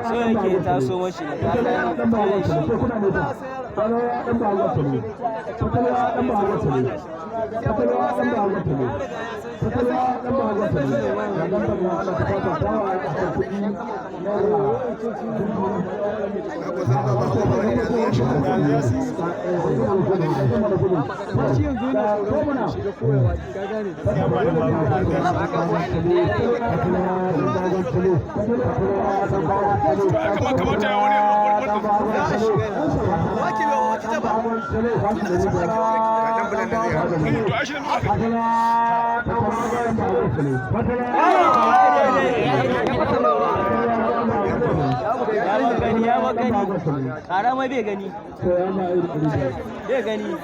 so yake taso mashi da kamata ya wani kara mai bai gani bai gani